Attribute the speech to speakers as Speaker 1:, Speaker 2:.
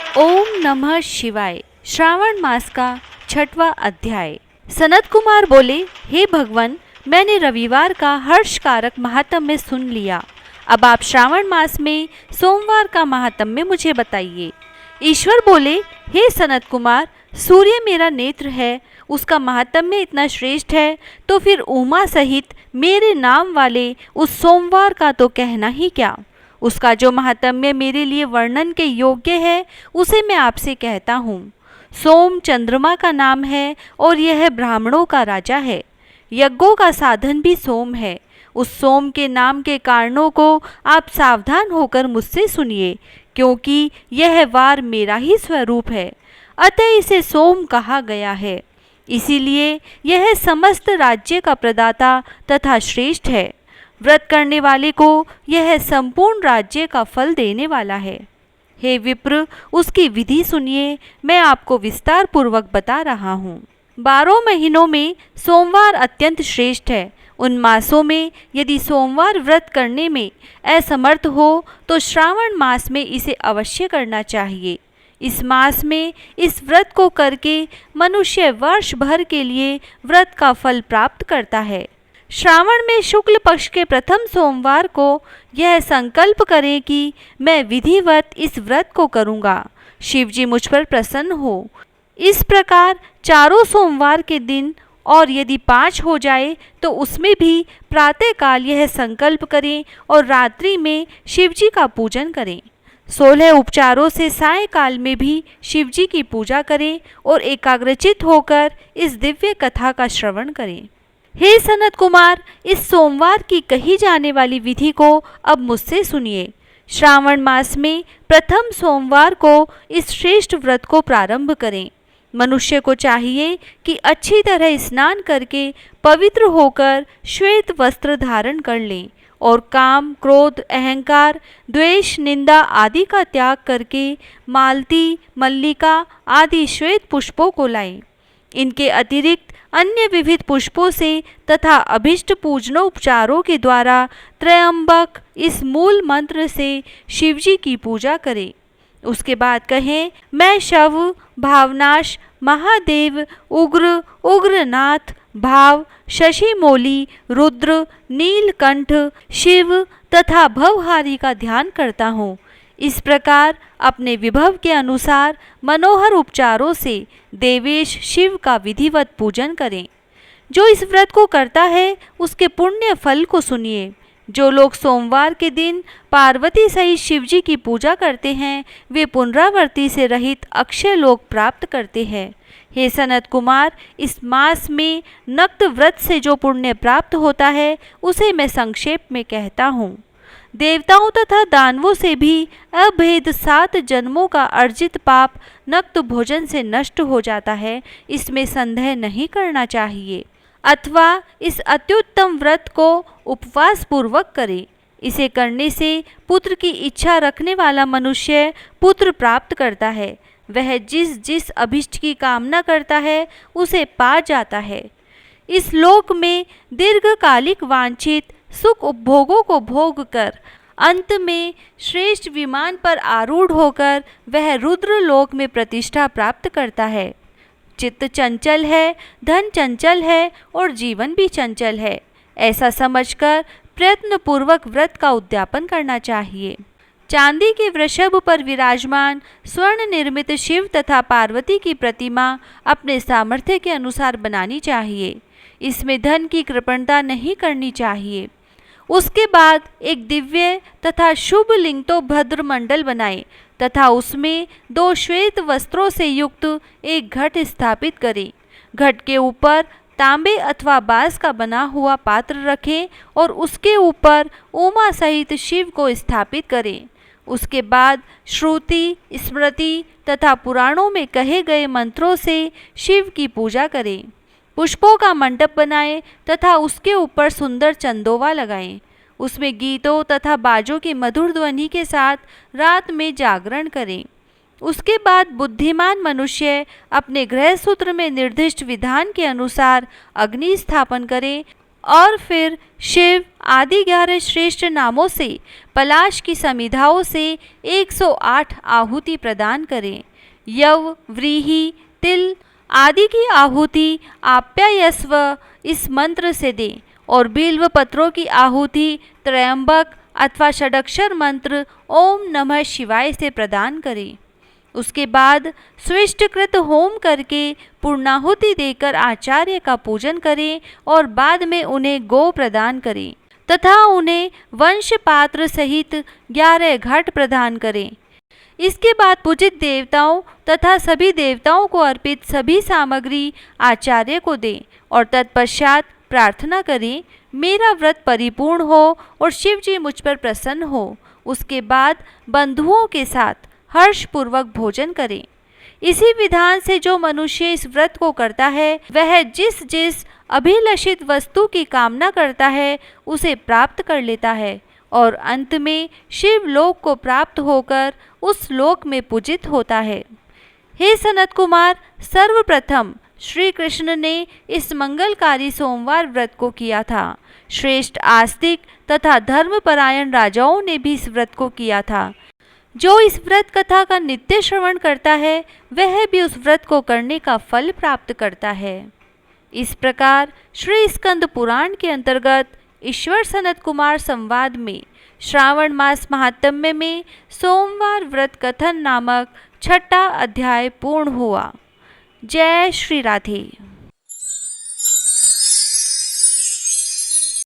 Speaker 1: ओम नमः शिवाय। श्रावण मास का 6वां अध्याय। सनत कुमार बोले, हे भगवान, मैंने रविवार का हर्षकारक महात्म्य सुन लिया। अब आप श्रावण मास में सोमवार का महात्म्य मुझे बताइए। ईश्वर बोले, हे सनत कुमार, सूर्य मेरा नेत्र है, उसका महात्म्य इतना श्रेष्ठ है, तो फिर उमा सहित मेरे नाम वाले उस सोमवार का तो कहना ही क्या। उसका जो महात्म्य मेरे लिए वर्णन के योग्य है, उसे मैं आपसे कहता हूँ। सोम चंद्रमा का नाम है और यह ब्राह्मणों का राजा है। यज्ञों का साधन भी सोम है। उस सोम के नाम के कारणों को आप सावधान होकर मुझसे सुनिए, क्योंकि यह वार मेरा ही स्वरूप है, अतः इसे सोम कहा गया है। इसीलिए यह समस्त राज्य का प्रदाता तथा श्रेष्ठ है। व्रत करने वाले को यह संपूर्ण राज्य का फल देने वाला है। हे विप्र, उसकी विधि सुनिए, मैं आपको विस्तार पूर्वक बता रहा हूँ। 12 महीनों में सोमवार अत्यंत श्रेष्ठ है। उन मासों में यदि सोमवार व्रत करने में असमर्थ हो तो श्रावण मास में इसे अवश्य करना चाहिए। इस मास में इस व्रत को करके मनुष्य वर्ष भर के लिए व्रत का फल प्राप्त करता है। श्रावण में शुक्ल पक्ष के प्रथम सोमवार को यह संकल्प करें कि मैं विधिवत इस व्रत को करूँगा, शिव जी मुझ पर प्रसन्न हो। इस प्रकार चारों सोमवार के दिन, और यदि 5 हो जाए तो उसमें भी प्रातःकाल यह संकल्प करें और रात्रि में शिवजी का पूजन करें। 16 उपचारों से सायंकाल में भी शिवजी की पूजा करें और एकाग्रचित होकर इस दिव्य कथा का श्रवण करें। हे सनत कुमार, इस सोमवार की कही जाने वाली विधि को अब मुझसे सुनिए। श्रावण मास में प्रथम सोमवार को इस श्रेष्ठ व्रत को प्रारंभ करें। मनुष्य को चाहिए कि अच्छी तरह स्नान करके पवित्र होकर श्वेत वस्त्र धारण कर लें और काम, क्रोध, अहंकार, द्वेष, निंदा आदि का त्याग करके मालती, मल्लिका आदि श्वेत पुष्पों को लाएं। इनके अतिरिक्त अन्य विविध पुष्पों से तथा अभिष्ट पूजनोपचारों के द्वारा त्रयंबक इस मूल मंत्र से शिवजी की पूजा करें। उसके बाद कहें, मैं शव, भावनाश, महादेव, उग्र, उग्रनाथ, भाव, शशिमौली, रुद्र, नीलकंठ, शिव तथा भवहारी का ध्यान करता हूँ। इस प्रकार अपने विभव के अनुसार मनोहर उपचारों से देवेश शिव का विधिवत पूजन करें। जो इस व्रत को करता है उसके पुण्य फल को सुनिए। जो लोग सोमवार के दिन पार्वती सहित शिवजी की पूजा करते हैं, वे पुनरावृत्ति से रहित अक्षय लोक प्राप्त करते हैं। हे सनत कुमार, इस मास में नक्त व्रत से जो पुण्य प्राप्त होता है उसे मैं संक्षेप में कहता हूँ। देवताओं तथा दानवों से भी अभेद 7 जन्मों का अर्जित पाप नक्त भोजन से नष्ट हो जाता है, इसमें संदेह नहीं करना चाहिए। अथवा इस अत्युत्तम व्रत को उपवास पूर्वक करें। इसे करने से पुत्र की इच्छा रखने वाला मनुष्य पुत्र प्राप्त करता है। वह जिस जिस अभिष्ट की कामना करता है उसे पा जाता है। इस लोक में दीर्घकालिक वांछित सुख उपभोगों को भोग कर अंत में श्रेष्ठ विमान पर आरूढ़ होकर वह रुद्र लोक में प्रतिष्ठा प्राप्त करता है। चित्त चंचल है, धन चंचल है और जीवन भी चंचल है, ऐसा समझकर प्रयत्न पूर्वक व्रत का उद्यापन करना चाहिए। चांदी के वृषभ पर विराजमान स्वर्ण निर्मित शिव तथा पार्वती की प्रतिमा अपने सामर्थ्य के अनुसार बनानी चाहिए। इसमें धन की कृपणता नहीं करनी चाहिए। उसके बाद एक दिव्य तथा शुभ लिंग तो भद्र मंडल बनाएं तथा उसमें 2 श्वेत वस्त्रों से युक्त एक घट स्थापित करें। घट के ऊपर तांबे अथवा बांस का बना हुआ पात्र रखें और उसके ऊपर उमा सहित शिव को स्थापित करें। उसके बाद श्रुति, स्मृति तथा पुराणों में कहे गए मंत्रों से शिव की पूजा करें। पुष्पों का मंडप बनाएं तथा उसके ऊपर सुंदर चंदोवा लगाएं। उसमें गीतों तथा बाजों की मधुर ध्वनि के साथ रात में जागरण करें। उसके बाद बुद्धिमान मनुष्य अपने गृह सूत्र में निर्दिष्ट विधान के अनुसार अग्नि स्थापन करें और फिर शिव आदि 11 श्रेष्ठ नामों से पलाश की समिधाओं से 108 आहुति प्रदान करें। यव, व्रीहि, तिल आदि की आहुति आप्यायस्व इस मंत्र से दें और बिल्व पत्रों की आहुति त्रयंबक अथवा षडक्षर मंत्र ओम नमः शिवाय से प्रदान करें। उसके बाद स्विष्टकृत होम करके पूर्णाहुति देकर आचार्य का पूजन करें और बाद में उन्हें गो प्रदान करें तथा उन्हें वंश पात्र सहित 11 घट प्रदान करें। इसके बाद पूजित देवताओं तथा सभी देवताओं को अर्पित सभी सामग्री आचार्य को दें और तत्पश्चात प्रार्थना करें, मेरा व्रत परिपूर्ण हो और शिव जी मुझ पर प्रसन्न हो। उसके बाद बंधुओं के साथ हर्षपूर्वक भोजन करें। इसी विधान से जो मनुष्य इस व्रत को करता है वह जिस जिस अभिलषित वस्तु की कामना करता है उसे प्राप्त कर लेता है और अंत में शिव लोक को प्राप्त होकर उस लोक में पूजित होता है। हे सनत कुमार, सर्वप्रथम श्री कृष्ण ने इस मंगलकारी सोमवार व्रत को किया था। श्रेष्ठ आस्तिक तथा धर्मपरायण राजाओं ने भी इस व्रत को किया था। जो इस व्रत कथा का नित्य श्रवण करता है वह भी उस व्रत को करने का फल प्राप्त करता है। इस प्रकार श्री स्कंद पुराण के अंतर्गत ईश्वर सनत कुमार संवाद में श्रावण मास महात्म्य में सोमवार व्रत कथन नामक 6ठा अध्याय पूर्ण हुआ। जय श्री राधे।